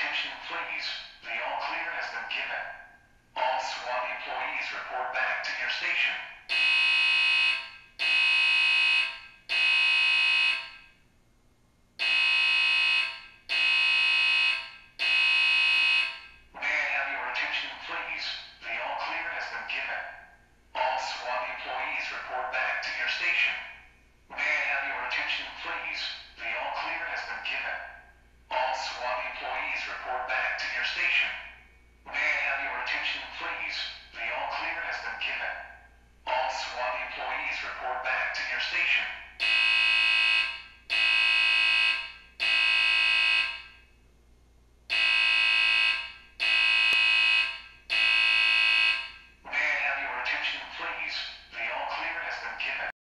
attention, please. The all clear has been given. All SWAT employees report back to your station. May I have your attention, please? The all clear has been given. All SWAT employees report back to your station. May I have your attention, please? The all clear has been given. All SWAT employees report back to your station.